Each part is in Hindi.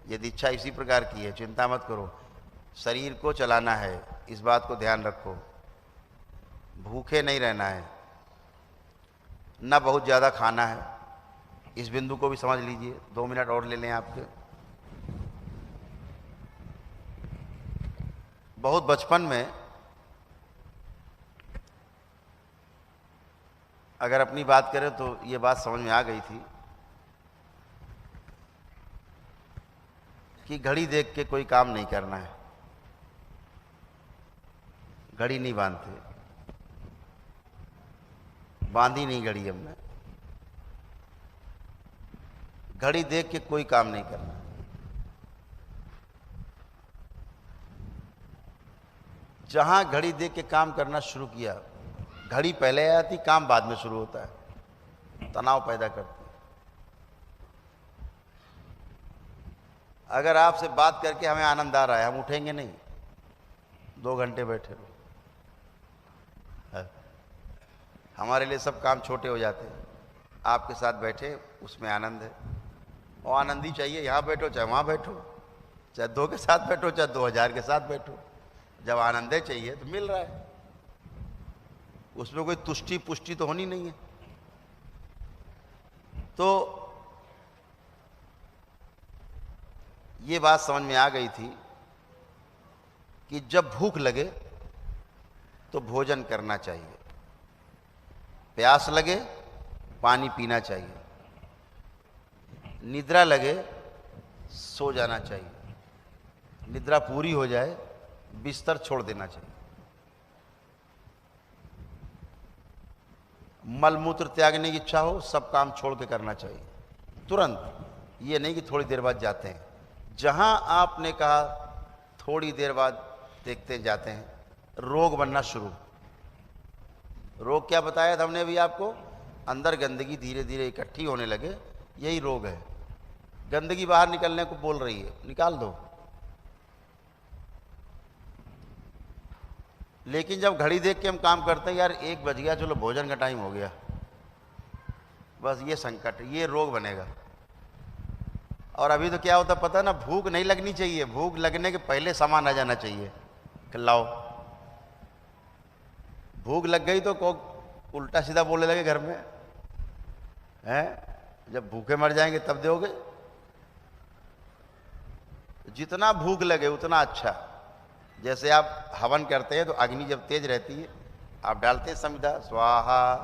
यदि इच्छा इसी प्रकार की है, चिंता मत करो, शरीर को चलाना है, इस बात को ध्यान रखो। भूखे नहीं रहना है, ना बहुत ज़्यादा खाना है, इस बिंदु को भी समझ लीजिए। 2 मिनट और ले लें आपके। बहुत बचपन में अगर अपनी बात करें तो ये बात समझ में आ गई थी कि घड़ी देख के कोई काम नहीं करना है। घड़ी नहीं बांधते, बांधी नहीं घड़ी हमने। घड़ी देख के कोई काम नहीं करना। जहां घड़ी देख के काम करना शुरू किया, घड़ी पहले आती, काम बाद में शुरू होता है, तनाव पैदा करती है। अगर आपसे बात करके हमें आनंद आ रहा है, हम उठेंगे नहीं, 2 घंटे बैठे रहो, हमारे लिए सब काम छोटे हो जाते हैं। आपके साथ बैठे उसमें आनंद है, और आनंद ही चाहिए। यहाँ बैठो चाहे वहाँ बैठो, चाहे 2 के साथ बैठो चाहे 2000 के साथ बैठो, जब आनंद चाहिए तो मिल रहा है, उसमें कोई तुष्टि पुष्टि तो होनी नहीं है। तो ये बात समझ में आ गई थी कि जब भूख लगे तो भोजन करना चाहिए, प्यास लगे पानी पीना चाहिए, निद्रा लगे सो जाना चाहिए, निद्रा पूरी हो जाए बिस्तर छोड़ देना चाहिए, मलमूत्र त्यागने की इच्छा हो सब काम छोड़ के करना चाहिए तुरंत। ये नहीं कि थोड़ी देर बाद जाते हैं। जहां आपने कहा थोड़ी देर बाद देखते जाते हैं, रोग बनना शुरू। रोग क्या बताया था हमने अभी आपको? अंदर गंदगी धीरे धीरे इकट्ठी होने लगे, यही रोग है। गंदगी बाहर निकलने को बोल रही है, निकाल दो। लेकिन जब घड़ी देख के हम काम करते हैं, यार 1 बज गया, चलो भोजन का टाइम हो गया, बस ये संकट, ये रोग बनेगा। और अभी तो क्या होता पता ना, भूख नहीं लगनी चाहिए, भूख लगने के पहले सामान आ जाना चाहिए कि लाओ। भूख लग गई तो को उल्टा सीधा बोलने लगे घर में, हैं जब भूखे मर जाएंगे तब दोगे। जितना भूख लगे उतना अच्छा। जैसे आप हवन करते हैं तो अग्नि जब तेज रहती है, आप डालते हैं समिधा, स्वाहा,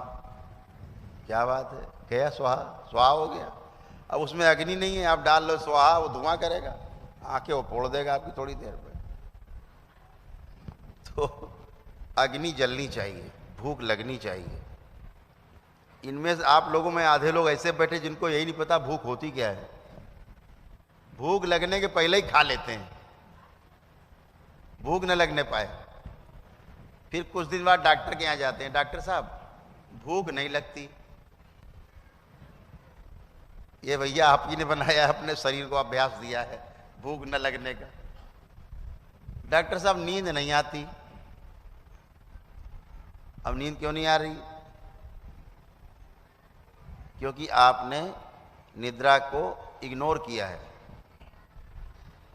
क्या बात है, गया स्वाहा, स्वाहा हो गया। अब उसमें अग्नि नहीं है, आप डाल लो स्वाहा, वो धुआं करेगा, आंखें वो फोड़ देगा आपकी थोड़ी देर में। तो अग्नि जलनी चाहिए, भूख लगनी चाहिए। इनमें से आप लोगों में आधे लोग ऐसे बैठे जिनको यही नहीं पता भूख होती क्या है। भूख लगने के पहले ही खा लेते हैं, भूख न लगने पाए। फिर कुछ दिन बाद डॉक्टर के यहाँ जाते हैं, डॉक्टर साहब भूख नहीं लगती। ये भैया आप ही ने बनाया, अपने शरीर को अभ्यास दिया है भूख न लगने का। डॉक्टर साहब नींद नहीं आती। अब नींद क्यों नहीं आ रही? क्योंकि आपने निद्रा को इग्नोर किया है,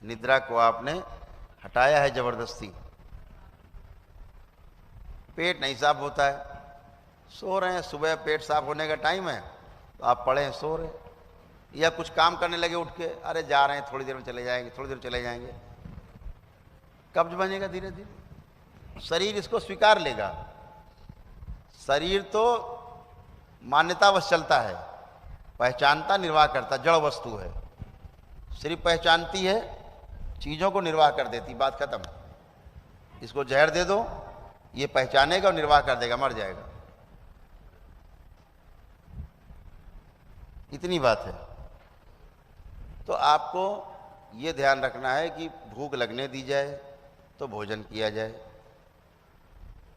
निद्रा को आपने हटाया है जबरदस्ती। पेट नहीं साफ होता है, सो रहे हैं, सुबह पेट साफ होने का टाइम है तो आप पड़े हैं सो रहे हैं, या कुछ काम करने लगे उठ के, अरे जा रहे हैं थोड़ी देर में चले जाएंगे, थोड़ी देर में चले जाएंगे। कब्ज बनेगा धीरे धीरे, शरीर इसको स्वीकार लेगा। शरीर तो मान्यतावश चलता है, पहचानता निर्वाह करता, जड़ वस्तु है, सिर्फ पहचानती है, चीजों को निर्वाह कर देती, बात खत्म। इसको जहर दे दो, ये पहचानेगा और निर्वाह कर देगा, मर जाएगा। इतनी बात है। तो आपको ये ध्यान रखना है कि भूख लगने दी जाए तो भोजन किया जाए,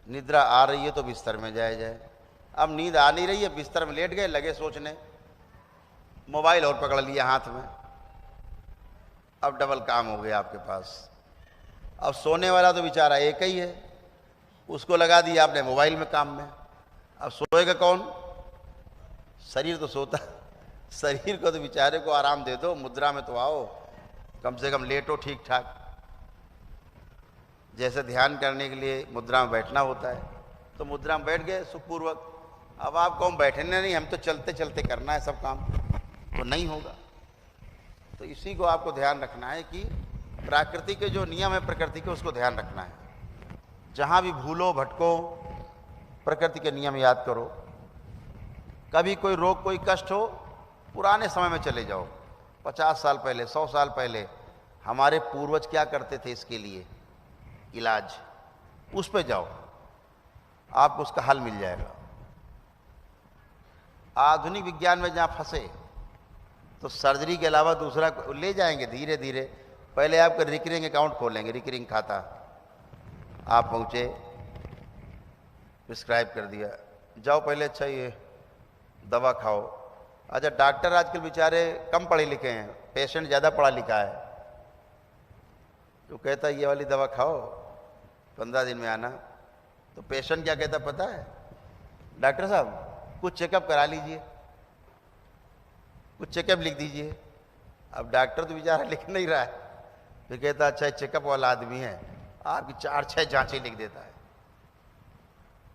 निद्रा आ रही है तो बिस्तर में जाया जाए। अब नींद आ नहीं रही है, बिस्तर में लेट गए, लगे सोचने, मोबाइल और पकड़ लिया हाथ में, अब डबल काम हो गया आपके पास। अब सोने वाला तो बेचारा एक ही है, उसको लगा दिया आपने मोबाइल में काम में। अब सोएगा कौन? शरीर तो सोता, शरीर को तो बेचारे को आराम दे दो, मुद्रा में तो आओ, कम से कम लेटो ठीक ठाक। जैसे ध्यान करने के लिए मुद्रा में बैठना होता है, तो मुद्रा में बैठ गए सुखपूर्वक। अब आपको हम बैठने नहीं, हम तो चलते चलते करना है सब काम, तो नहीं होगा। तो इसी को आपको ध्यान रखना है कि प्रकृति के जो नियम है प्रकृति के, उसको ध्यान रखना है। जहाँ भी भूलो भटको, प्रकृति के नियम याद करो। कभी कोई रोग कोई कष्ट हो, पुराने समय में चले जाओ, 50 साल पहले 100 साल पहले हमारे पूर्वज क्या करते थे इसके लिए इलाज, उस पे जाओ, आपको उसका हल मिल जाएगा। आधुनिक विज्ञान में जहाँ फंसे तो सर्जरी के अलावा दूसरा ले जाएंगे धीरे धीरे। पहले आपका रिकरिंग अकाउंट खोलेंगे, रिकरिंग खाता। आप पहुँचे, प्रिस्क्राइब कर दिया, जाओ पहले अच्छा ये दवा खाओ। अच्छा, डॉक्टर आजकल बेचारे कम पढ़े लिखे हैं, पेशेंट ज़्यादा पढ़ा लिखा है, तो कहता है ये वाली दवा खाओ, 15 दिन में आना। तो पेशेंट क्या कहता पता है, डॉक्टर साहब कुछ चेकअप करा लीजिए, कुछ चेकअप लिख दीजिए। अब डॉक्टर तो बेचारा लिख नहीं रहा है, फिर कहता अच्छा चेकअप वाला आदमी है, आपकी 4-6 जांचें लिख देता है।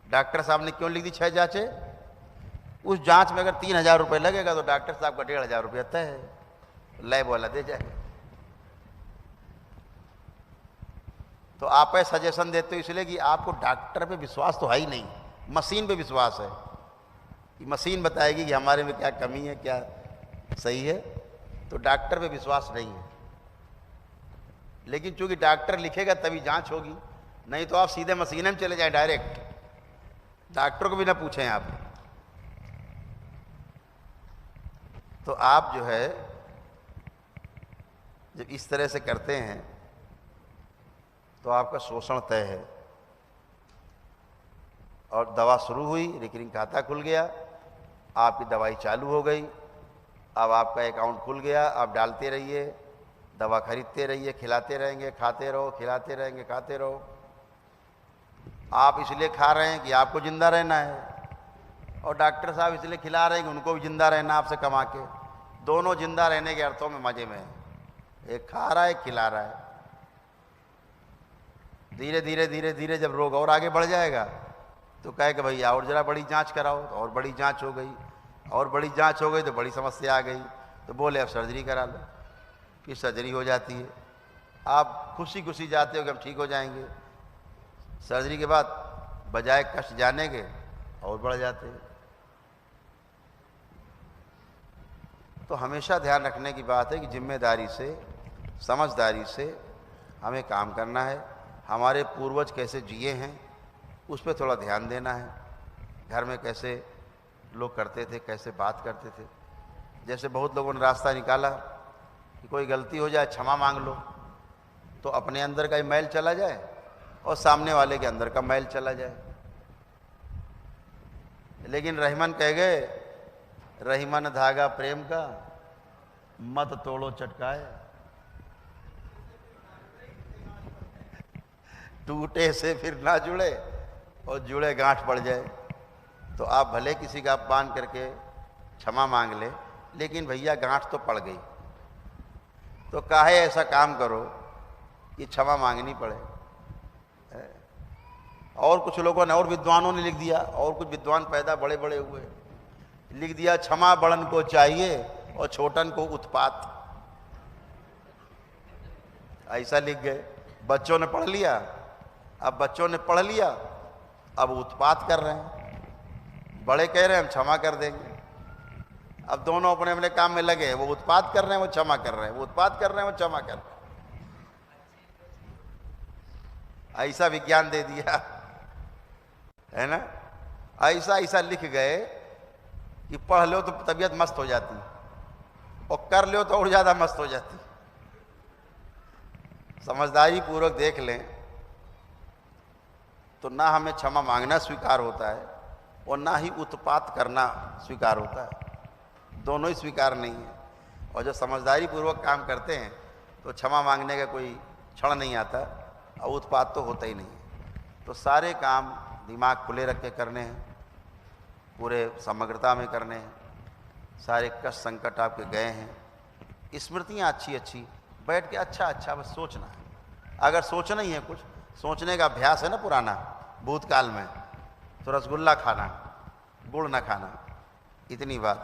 डॉक्टर साहब ने क्यों लिख दी 6 जांचें? उस जांच में अगर 3000 रुपये लगेगा तो डॉक्टर साहब का 1500 रुपये तय है, लैब वाला दे जाए। तो आप सजेशन देते हो इसलिए कि आपको डॉक्टर पे विश्वास तो है ही नहीं, मशीन पे विश्वास है कि मशीन बताएगी कि हमारे में क्या कमी है, क्या सही है। तो डॉक्टर पे विश्वास नहीं है। लेकिन चूंकि डॉक्टर लिखेगा तभी जांच होगी, नहीं तो आप सीधे मशीन में चले जाए डायरेक्ट, डॉक्टर को भी ना पूछें आप। तो आप जो है जब इस तरह से करते हैं तो आपका शोषण तय है। और दवा शुरू हुई, रिकरिंग खाता खुल गया, आपकी दवाई चालू हो गई। अब आपका अकाउंट खुल गया, आप डालते रहिए, दवा खरीदते रहिए, खिलाते रहेंगे, खाते रहो, खिलाते रहेंगे, खाते रहो। आप इसलिए खा रहे हैं कि आपको जिंदा रहना है, और डॉक्टर साहब इसलिए खिला रहे हैं कि उनको भी जिंदा रहना आपसे कमा के। दोनों जिंदा रहने के अर्थों में मजे में है, एक खा रहा है, खिला रहा है। धीरे धीरे धीरे धीरे जब रोग और आगे बढ़ जाएगा तो कहे कि भैया और जरा बड़ी जांच कराओ, तो और बड़ी जांच हो गई, और बड़ी जांच हो गई तो बड़ी समस्या आ गई, तो बोले अब सर्जरी करा लो। फिर सर्जरी हो जाती है, आप खुशी खुशी जाते हो कि हम ठीक हो जाएंगे। सर्जरी के बाद बजाय कष्ट जाने के और बढ़ जाते हैं। तो हमेशा ध्यान रखने की बात है कि जिम्मेदारी से, समझदारी से हमें काम करना है। हमारे पूर्वज कैसे जिए हैं उस पर थोड़ा ध्यान देना है। घर में कैसे लोग करते थे, कैसे बात करते थे। जैसे बहुत लोगों ने रास्ता निकाला कि कोई गलती हो जाए क्षमा मांग लो, तो अपने अंदर का ही मैल चला जाए और सामने वाले के अंदर का मैल चला जाए। लेकिन रहीमन कह गए, रहीमन धागा प्रेम का मत तोड़ो चटकाए, टूटे से फिर ना जुड़े और जुड़े गांठ पड़ जाए। तो आप भले किसी का अपमान करके क्षमा मांग ले, लेकिन भैया गांठ तो पड़ गई, तो काहे ऐसा काम करो कि क्षमा मांगनी पड़े। और कुछ लोगों ने, और विद्वानों ने लिख दिया, और कुछ विद्वान पैदा बड़े बड़े हुए, लिख दिया क्षमा बड़न को चाहिए और छोटन को उत्पात। ऐसा लिख गए। बच्चों ने पढ़ लिया, अब बच्चों ने पढ़ लिया, अब उत्पात कर रहे हैं। बड़े कह रहे हैं हम क्षमा कर देंगे, अब दोनों अपने अपने काम में लगे हैं। वो उत्पात कर रहे हैं, वो क्षमा कर रहे हैं, वो उत्पात कर रहे हैं, वो क्षमा कर रहे हैं। ऐसा विज्ञान दे दिया है ना। ऐसा ऐसा लिख गए कि पढ़ लो तो तबीयत मस्त हो जाती, और कर लो तो और ज्यादा मस्त हो जाती। समझदारी पूर्वक देख लें तो ना हमें क्षमा मांगना स्वीकार होता है और ना ही उत्पात करना स्वीकार होता है। दोनों ही स्वीकार नहीं है। और जो समझदारी पूर्वक काम करते हैं तो क्षमा मांगने का कोई क्षण नहीं आता, और उत्पात तो होता ही नहीं है। तो सारे काम दिमाग खुले रख के करने हैं, पूरे समग्रता में करने हैं। सारे कष्ट संकट आपके गए हैं, स्मृतियाँ अच्छी अच्छी बैठ के अच्छा अच्छा बस सोचना है। अगर सोचना ही है, कुछ सोचने का अभ्यास है ना पुराना भूतकाल में, तो रसगुल्ला खाना, गुड़ ना खाना, इतनी बात।